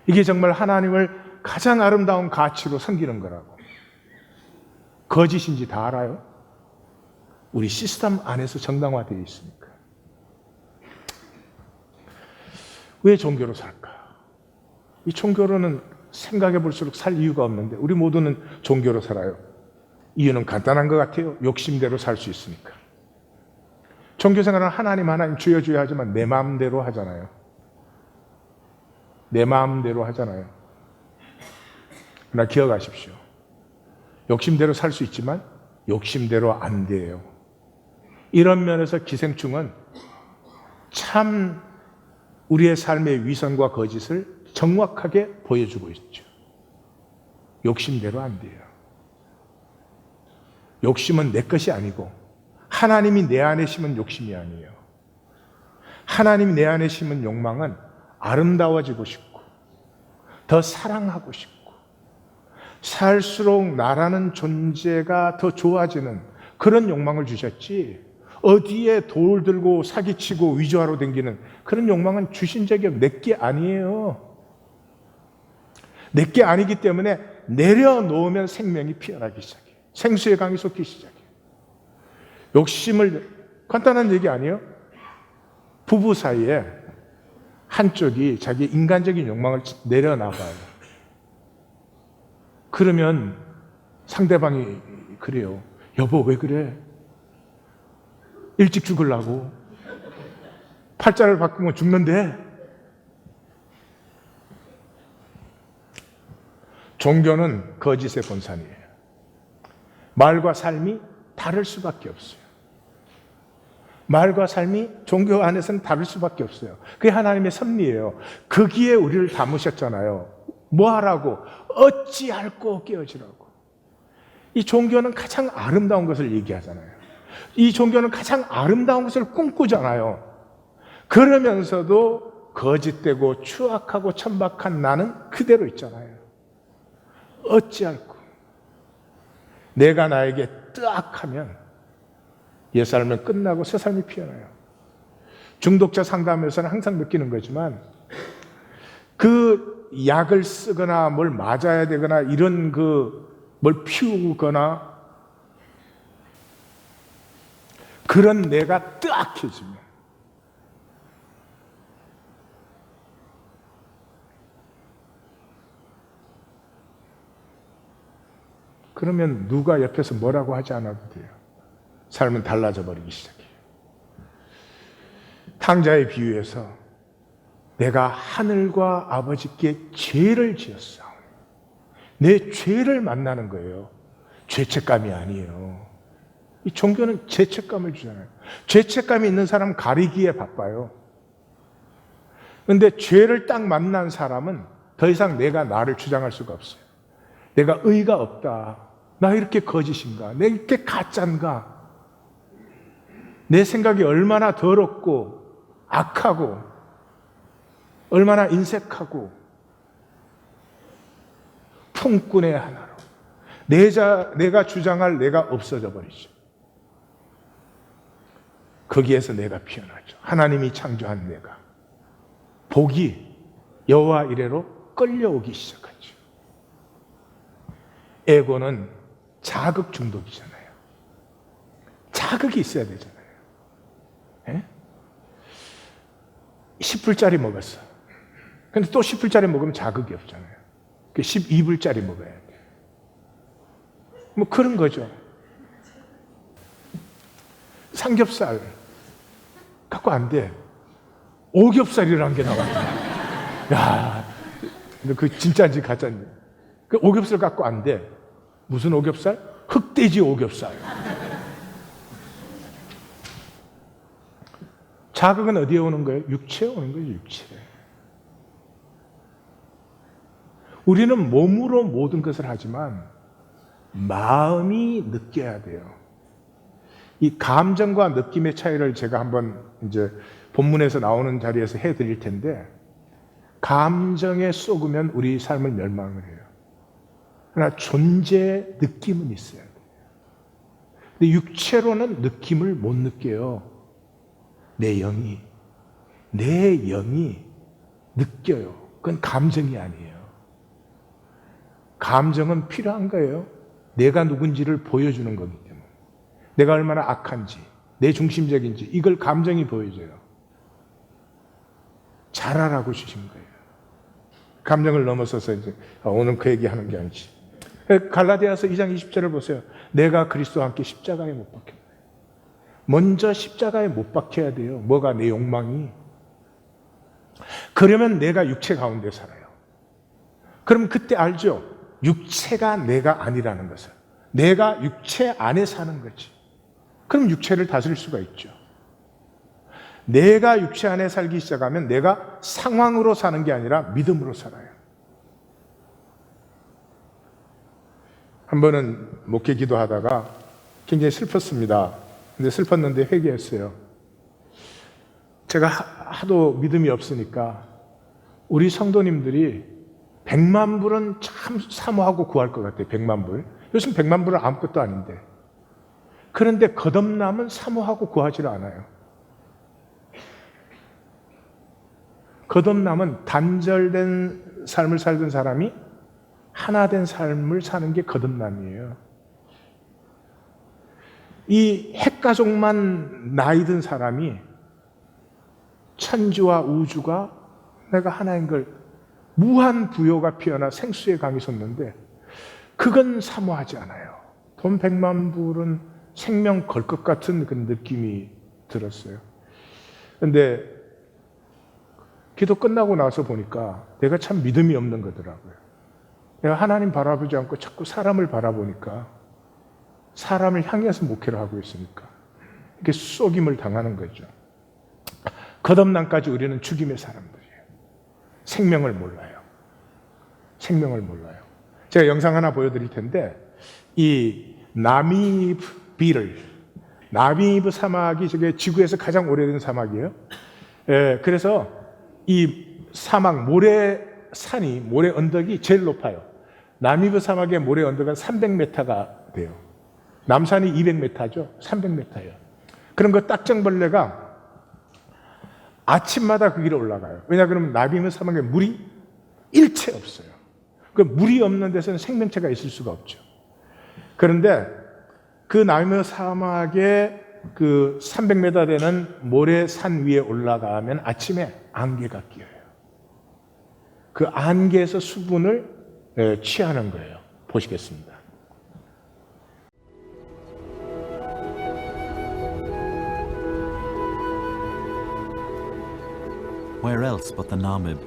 이게 정말 하나님을 가장 아름다운 가치로 섬기는 거라고. 거짓인지 다 알아요? 우리 시스템 안에서 정당화되어 있으니까. 왜 종교로 살까? 이 종교로는 생각해 볼수록 살 이유가 없는데 우리 모두는 종교로 살아요. 이유는 간단한 것 같아요. 욕심대로 살 수 있으니까. 종교 생활은 하나님 주여 주여 하지만 내 마음대로 하잖아요. 내 마음대로 하잖아요. 그러나 기억하십시오. 욕심대로 살 수 있지만 욕심대로 안 돼요. 이런 면에서 기생충은 참 우리의 삶의 위선과 거짓을 정확하게 보여주고 있죠. 욕심대로 안 돼요. 욕심은 내 것이 아니고 하나님이 내 안에 심은 욕심이 아니에요. 하나님이 내 안에 심은 욕망은 아름다워지고 싶고 더 사랑하고 싶고 살수록 나라는 존재가 더 좋아지는 그런 욕망을 주셨지, 어디에 돌 들고 사기치고 위조하러 다니는 그런 욕망은 주신 적이 없어요. 내게 아니에요. 내게 아니기 때문에 내려놓으면 생명이 피어나기 시작해요. 생수의 강이 솟기 시작해요. 욕심을, 간단한 얘기 아니에요? 부부 사이에 한쪽이 자기 인간적인 욕망을 내려놔봐요. 그러면 상대방이 그래요. 여보, 왜 그래? 일찍 죽으려고. 팔자를 바꾸면 죽는데. 종교는 거짓의 본산이에요. 말과 삶이 다를 수밖에 없어요. 말과 삶이 종교 안에서는 다를 수밖에 없어요. 그게 하나님의 섭리예요. 거기에 우리를 담으셨잖아요. 뭐 하라고? 어찌할꼬 깨어지라고. 이 종교는 가장 아름다운 것을 얘기하잖아요. 이 종교는 가장 아름다운 것을 꿈꾸잖아요. 그러면서도 거짓되고 추악하고 천박한 나는 그대로 있잖아요. 어찌할꼬. 내가 나에게 딱 하면 옛삶은 끝나고 새 삶이 피어나요. 중독자 상담에서는 항상 느끼는 거지만 그 약을 쓰거나 뭘 맞아야 되거나 이런 뭘 피우거나 그런 내가 뜨악해지면 그러면 누가 옆에서 뭐라고 하지 않아도 돼요. 삶은 달라져 버리기 시작해요. 탕자의 비유에서 내가 하늘과 아버지께 죄를 지었사오니 내 죄를 만나는 거예요. 죄책감이 아니에요. 이 종교는 죄책감을 주잖아요. 죄책감이 있는 사람은 가리기에 바빠요. 그런데 죄를 딱 만난 사람은 더 이상 내가 나를 주장할 수가 없어요. 내가 의가 없다. 나 이렇게 거짓인가? 내 이렇게 가짠가? 내 생각이 얼마나 더럽고 악하고 얼마나 인색하고 풍꾼의 하나로 내가 주장할 내가 없어져 버리죠. 거기에서 내가 피어나죠. 하나님이 창조한 내가 복이 여호와 이래로 끌려오기 시작하죠. 에고는 자극 중독이잖아요. 자극이 있어야 되잖아요. 10불짜리 먹었어. 근데 또 10불짜리 먹으면 자극이 없잖아요. 12불짜리 먹어야 돼. 뭐 그런 거죠. 삼겹살 갖고 안 돼. 오겹살이라는 게 나왔다. 야, 그 진짜인지 가짜인지. 그 오겹살 갖고 안 돼. 무슨 오겹살? 흑돼지 오겹살. 자극은 어디에 오는 거예요? 육체에 오는 거예요, 육체. 우리는 몸으로 모든 것을 하지만 마음이 느껴야 돼요. 이 감정과 느낌의 차이를 제가 한번 이제 본문에서 나오는 자리에서 해드릴 텐데, 감정에 쏟으면 우리 삶을 멸망을 해요. 그러나 존재의 느낌은 있어야 돼요. 근데 육체로는 느낌을 못 느껴요. 내 영이 느껴요. 그건 감정이 아니에요. 감정은 필요한 거예요. 내가 누군지를 보여주는 거기 때문에. 내가 얼마나 악한지, 내 중심적인지 이걸 감정이 보여줘요. 잘하라고 주신 거예요. 감정을 넘어서서 이제 오늘 그 얘기하는 게 아니지. 갈라디아서 2장 20절을 보세요. 내가 그리스도와 함께 십자가에 못 박혔다. 먼저 십자가에 못 박혀야 돼요. 뭐가? 내 욕망이. 그러면 내가 육체 가운데 살아요. 그럼 그때 알죠? 육체가 내가 아니라는 것을. 내가 육체 안에 사는 거지. 그럼 육체를 다스릴 수가 있죠. 내가 육체 안에 살기 시작하면 내가 상황으로 사는 게 아니라 믿음으로 살아요. 한 번은 목회 기도하다가 굉장히 슬펐습니다. 근데 슬펐는데 회개했어요. 제가 하도 믿음이 없으니까 우리 성도님들이 100만 불은 참 사모하고 구할 것 같아요. 100만 불. 요즘 100만 불은 아무것도 아닌데. 그런데 거듭남은 사모하고 구하지를 않아요. 거듭남은 단절된 삶을 살던 사람이 하나 된 삶을 사는 게 거듭남이에요. 이 핵가족만 나이 든 사람이 천지와 우주가 내가 하나인 걸 무한 부요가 피어나 생수의 강이 솟는데 그건 사모하지 않아요. 돈 100만 불은 생명 걸 것 같은 그 느낌이 들었어요. 근데 기도 끝나고 나서 보니까 내가 참 믿음이 없는 거더라고요. 내가 하나님 바라보지 않고 자꾸 사람을 바라보니까 사람을 향해서 목회를 하고 있으니까 이게 속임을 당하는 거죠. 거듭남까지 우리는 죽임의 사람들이에요. 생명을 몰라요. 생명을 몰라요. 제가 영상 하나 보여드릴 텐데 이 나미브 사막이 저게 지구에서 가장 오래된 사막이에요. 그래서 이 사막 모래 언덕이 제일 높아요. 나미브 사막의 모래 언덕은 300m가 돼요. 남산이 200m죠. 300m예요. 그런 거 딱정벌레가 아침마다 그 길에 올라가요. 왜냐 그러면 나미브 사막에 물이 일체 없어요. 그 물이 없는 데서는 생명체가 있을 수가 없죠. 그런데 그 나미브 사막의 그 300m 되는 모래산 위에 올라가면 아침에 안개가 끼어요. 그 안개에서 수분을 취하는 거예요. 보시겠습니다. Where else but the Namib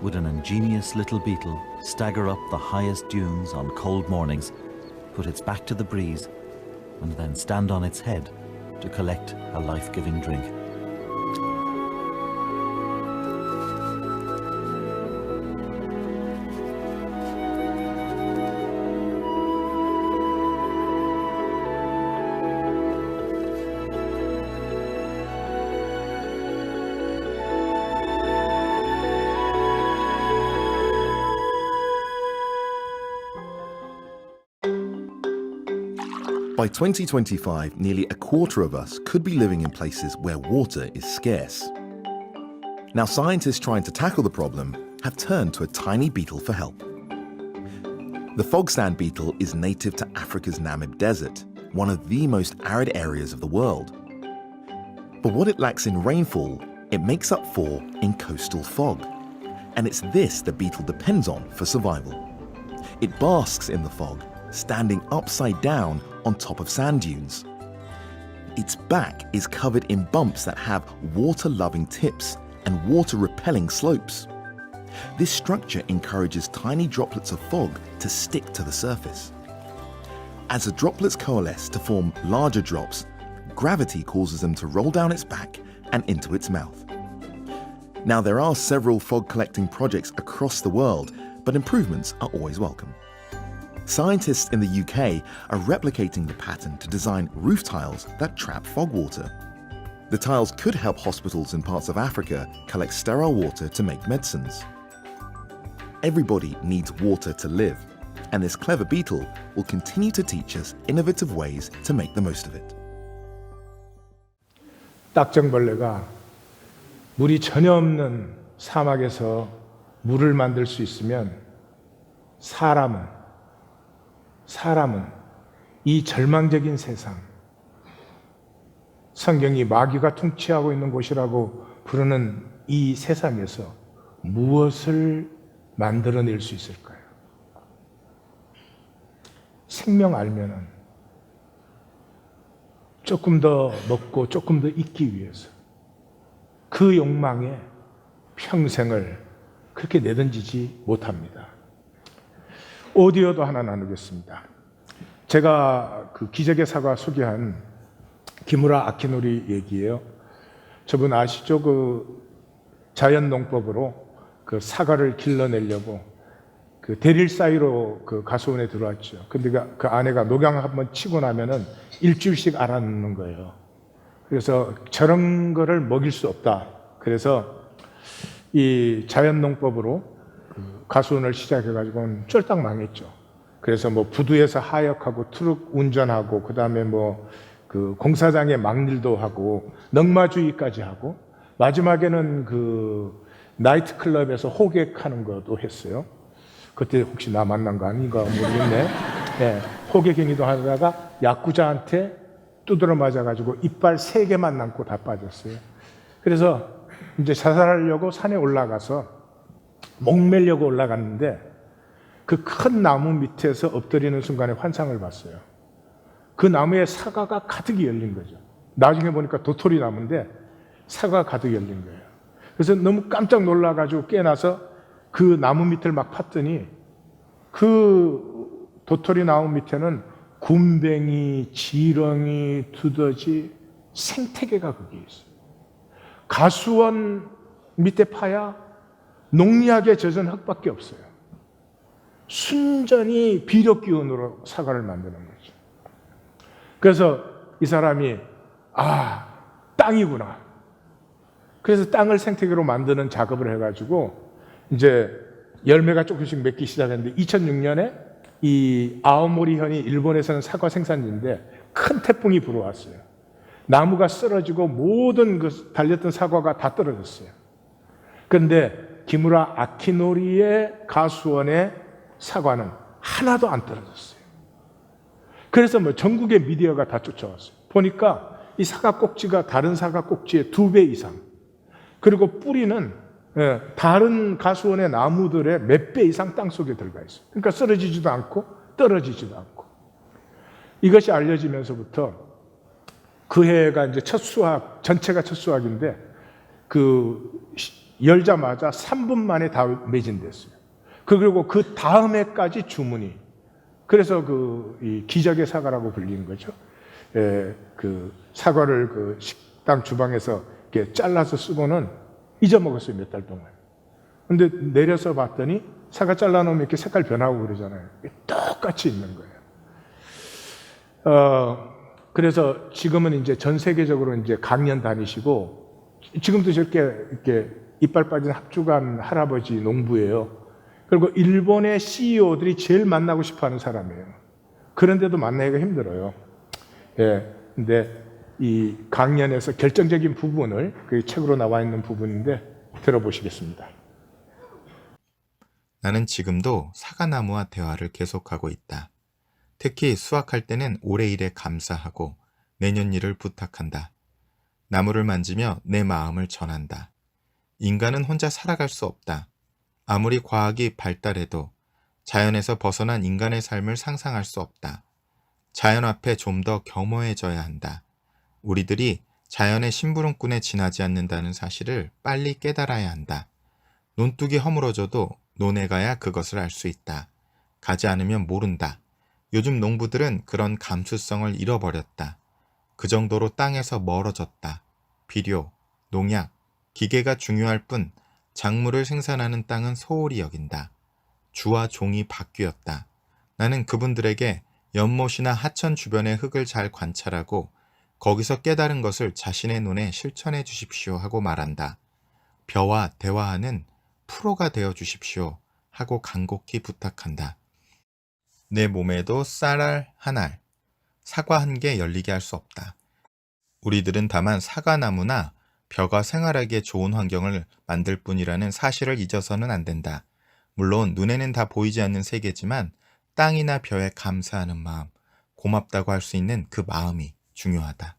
would an ingenious little beetle stagger up the highest dunes on cold mornings, put its back to the breeze, and then stand on its head to collect a life-giving drink. By 2025, nearly a quarter of us could be living in places where water is scarce. Now, scientists trying to tackle the problem have turned to a tiny beetle for help. The fogsand beetle is native to Africa's Namib Desert, one of the most arid areas of the world. But what it lacks in rainfall, it makes up for in coastal fog. And it's this the beetle depends on for survival. It basks in the fog, standing upside down on top of sand dunes. Its back is covered in bumps that have water-loving tips and water-repelling slopes. This structure encourages tiny droplets of fog to stick to the surface. As the droplets coalesce to form larger drops, gravity causes them to roll down its back and into its mouth. Now, there are several fog collecting projects across the world, but improvements are always welcome. Scientists in the UK are replicating the pattern to design roof tiles that trap fog water. The tiles could help hospitals in parts of Africa collect sterile water to make medicines. Everybody needs water to live, and this clever beetle will continue to teach us innovative ways to make the most of it. 딱정벌레가 물이 전혀 없는 사막에서 물을 만들 수 있으면 사람은 이 절망적인 세상, 성경이 마귀가 통치하고 있는 곳이라고 부르는 이 세상에서 무엇을 만들어낼 수 있을까요? 생명 알면은 조금 더 먹고 조금 더 있기 위해서 그 욕망에 평생을 그렇게 내던지지 못합니다. 오디오도 하나 나누겠습니다. 제가 그 기적의 사과 소개한 기무라 아키노리 얘기예요. 저분 아시죠? 그 자연농법으로 그 사과를 길러내려고 그 대릴 사이로 그 가수원에 들어왔죠. 근데 그 아내가 녹양 한번 치고 나면은 일주일씩 알아놓는 거예요. 그래서 저런 거를 먹일 수 없다. 그래서 이 자연농법으로 가수원을 시작해가지고는 쫄딱 망했죠. 그래서 뭐 부두에서 하역하고 트럭 운전하고 그다음에 뭐 그 공사장에 막일도 하고 넉마주의까지 하고 마지막에는 그 나이트 클럽에서 호객하는 것도 했어요. 그때 혹시 나 만난 거 아닌가 모르겠네. 네, 호객 행위도 하다가 야쿠자한테 두드러 맞아가지고 이빨 3개만 남고 다 빠졌어요. 그래서 이제 자살하려고 산에 올라가서 목매려고 올라갔는데 그 큰 나무 밑에서 엎드리는 순간에 환상을 봤어요. 그 나무에 사과가 가득이 열린 거죠. 나중에 보니까 도토리 나무인데 사과가 가득 열린 거예요. 그래서 너무 깜짝 놀라가지고 깨어나서 그 나무 밑을 막 팠더니 그 도토리 나무 밑에는 굼벵이, 지렁이, 두더지, 생태계가 거기에 있어요. 가수원 밑에 파야 농약에 젖은 흙밖에 없어요. 순전히 비료 기운으로 사과를 만드는 거죠. 그래서 이 사람이 땅이구나. 그래서 땅을 생태계로 만드는 작업을 해가지고 이제 열매가 조금씩 맺기 시작했는데 2006년에 이 아오모리현이 일본에서는 사과 생산지인데 큰 태풍이 불어왔어요. 나무가 쓰러지고 모든 그 달렸던 사과가 다 떨어졌어요. 그런데 기무라 아키노리의 가수원의 사과는 하나도 안 떨어졌어요. 그래서 뭐 전국의 미디어가 다 쫓아왔어요. 보니까 이 사과 꼭지가 다른 사과 꼭지의 2배 이상, 그리고 뿌리는 다른 가수원의 나무들의 몇 배 이상 땅속에 들어가 있어요. 그러니까 쓰러지지도 않고 떨어지지도 않고. 이것이 알려지면서부터 그 해가 이제 첫 수확, 전체가 첫 수확인데 그 열자마자 3분 만에 다 매진됐어요. 그리고 그 다음 해까지 주문이. 그래서 이 기적의 사과라고 불리는 거죠. 그 사과를 그 식당 주방에서 이렇게 잘라서 쓰고는 잊어먹었어요, 몇 달 동안. 근데 내려서 봤더니 사과 잘라놓으면 이렇게 색깔 변하고 그러잖아요. 똑같이 있는 거예요. 그래서 지금은 이제 전 세계적으로 이제 강연 다니시고, 지금도 저렇게 이렇게 이빨 빠진 합주간 할아버지 농부예요. 그리고 일본의 CEO들이 제일 만나고 싶어 하는 사람이에요. 그런데도 만나기가 힘들어요. 근데 이 강연에서 결정적인 부분을 그 책으로 나와 있는 부분인데 들어보시겠습니다. 나는 지금도 사과나무와 대화를 계속하고 있다. 특히 수확할 때는 올해 일에 감사하고 내년 일을 부탁한다. 나무를 만지며 내 마음을 전한다. 인간은 혼자 살아갈 수 없다. 아무리 과학이 발달해도 자연에서 벗어난 인간의 삶을 상상할 수 없다. 자연 앞에 좀 더 겸허해져야 한다. 우리들이 자연의 심부름꾼에 지나지 않는다는 사실을 빨리 깨달아야 한다. 논둑이 허물어져도 논에 가야 그것을 알 수 있다. 가지 않으면 모른다. 요즘 농부들은 그런 감수성을 잃어버렸다. 그 정도로 땅에서 멀어졌다. 비료, 농약, 기계가 중요할 뿐 작물을 생산하는 땅은 소홀히 여긴다. 주와 종이 바뀌었다. 나는 그분들에게 연못이나 하천 주변의 흙을 잘 관찰하고 거기서 깨달은 것을 자신의 논에 실천해 주십시오 하고 말한다. 벼와 대화하는 프로가 되어 주십시오 하고 간곡히 부탁한다. 내 몸에도 쌀알 한 알, 사과 한 개 열리게 할 수 없다. 우리들은 다만 사과나무나 벼가 생활하기에 좋은 환경을 만들 뿐이라는 사실을 잊어서는 안 된다. 물론 눈에는 다 보이지 않는 세계지만 땅이나 벼에 감사하는 마음, 고맙다고 할 수 있는 그 마음이 중요하다.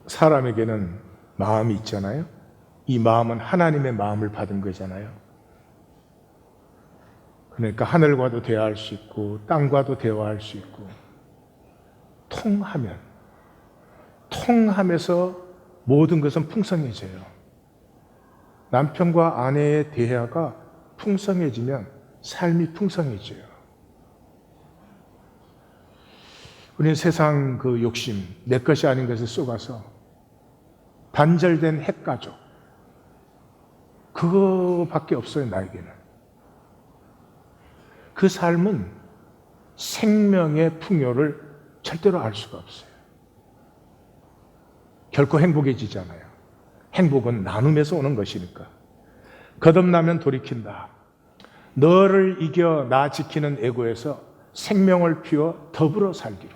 사람에게는 마음이 있잖아요. 이 마음은 하나님의 마음을 받은 거잖아요. 그러니까 하늘과도 대화할 수 있고 땅과도 대화할 수 있고, 통하면서 모든 것은 풍성해져요. 남편과 아내의 대화가 풍성해지면 삶이 풍성해져요. 우리는 세상 그 욕심, 내 것이 아닌 것에 쏘가서 단절된 핵가족, 그거밖에 없어요, 나에게는. 그 삶은 생명의 풍요를 절대로 알 수가 없어요. 결코 행복해지지 않아요. 행복은 나눔에서 오는 것이니까. 거듭나면 돌이킨다. 너를 이겨 나 지키는 애고에서 생명을 피워 더불어 살기로.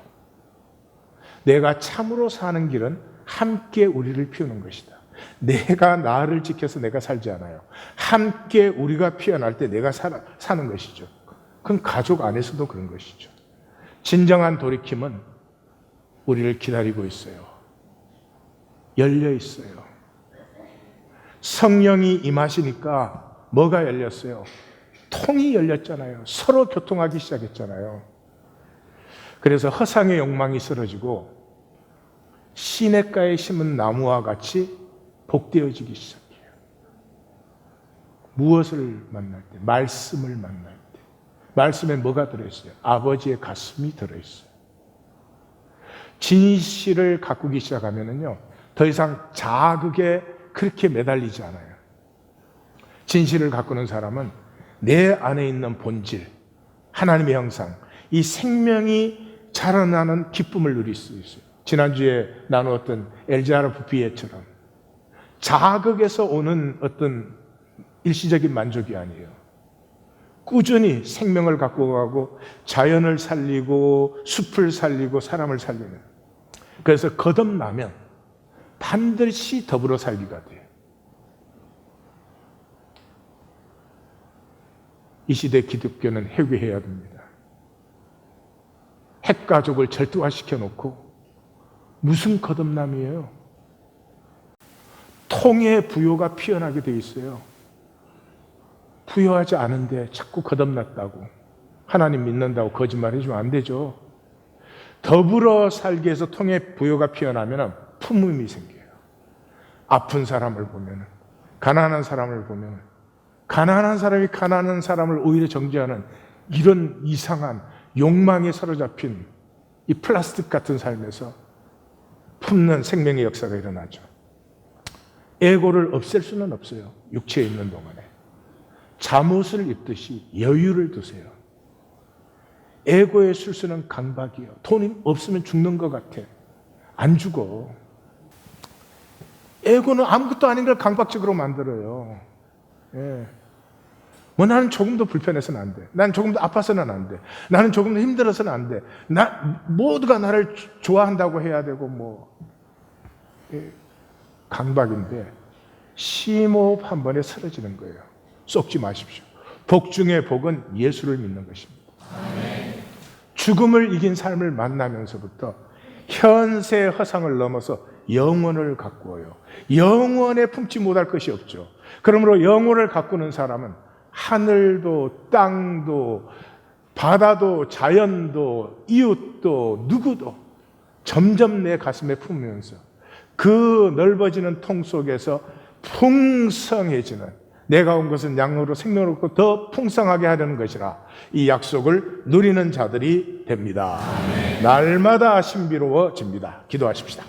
내가 참으로 사는 길은 함께 우리를 피우는 것이다. 내가 나를 지켜서 내가 살지 않아요. 함께 우리가 피어날 때 내가 사는 것이죠. 그건 가족 안에서도 그런 것이죠. 진정한 돌이킴은 우리를 기다리고 있어요. 열려 있어요. 성령이 임하시니까 뭐가 열렸어요? 통이 열렸잖아요. 서로 교통하기 시작했잖아요. 그래서 허상의 욕망이 쓰러지고 시냇가에 심은 나무와 같이 복되어지기 시작해요. 무엇을 만날 때? 말씀을 만날 때. 말씀에 뭐가 들어있어요? 아버지의 가슴이 들어있어요. 진실을 가꾸기 시작하면요, 더 이상 자극에 그렇게 매달리지 않아요. 진실을 가꾸는 사람은 내 안에 있는 본질, 하나님의 형상, 이 생명이 자라나는 기쁨을 누릴 수 있어요. 지난주에 나누었던 엘자르프 비애처럼 자극에서 오는 어떤 일시적인 만족이 아니에요. 꾸준히 생명을 갖고 가고 자연을 살리고 숲을 살리고 사람을 살리는. 그래서 거듭나면 반드시 더불어 살기가 돼요. 이 시대 기독교는 회개해야 됩니다. 핵가족을 절도화시켜 놓고 무슨 거듭남이에요? 통의 부요가 피어나게 돼 있어요. 부요하지 않은데 자꾸 거듭났다고, 하나님 믿는다고 거짓말 해주면 안 되죠. 더불어 살기 위해서 통의 부요가 피어나면 품음이 생겨요. 아픈 사람을 보면, 가난한 사람을 보면, 가난한 사람이 가난한 사람을 오히려 정죄하는 이런 이상한 욕망에 사로잡힌 이 플라스틱 같은 삶에서 품는 생명의 역사가 일어나죠. 에고를 없앨 수는 없어요. 육체에 있는 동안에. 잠옷을 입듯이 여유를 두세요. 에고의 술수는 강박이에요. 돈이 없으면 죽는 것 같아. 안 죽어. 에고는 아무것도 아닌 걸 강박적으로 만들어요. 예. 뭐 나는 조금 더 불편해서는 안 돼. 나는 조금 더 아파서는 안 돼. 나는 조금 더 힘들어서는 안 돼. 모두가 나를 좋아한다고 해야 되고 뭐. 예. 강박인데 심호흡 한 번에 쓰러지는 거예요. 쏟지 마십시오. 복 중의 복은 예수를 믿는 것입니다. 죽음을 이긴 삶을 만나면서부터 현세 허상을 넘어서 영원을 가꾸어요. 영원에 품지 못할 것이 없죠. 그러므로 영혼을 가꾸는 사람은 하늘도 땅도 바다도 자연도 이웃도 누구도 점점 내 가슴에 품으면서 그 넓어지는 통 속에서 풍성해지는, 내가 온 것은 양으로 생명을 얻고 더 풍성하게 하려는 것이라, 이 약속을 누리는 자들이 됩니다. 날마다 신비로워집니다. 기도하십시다.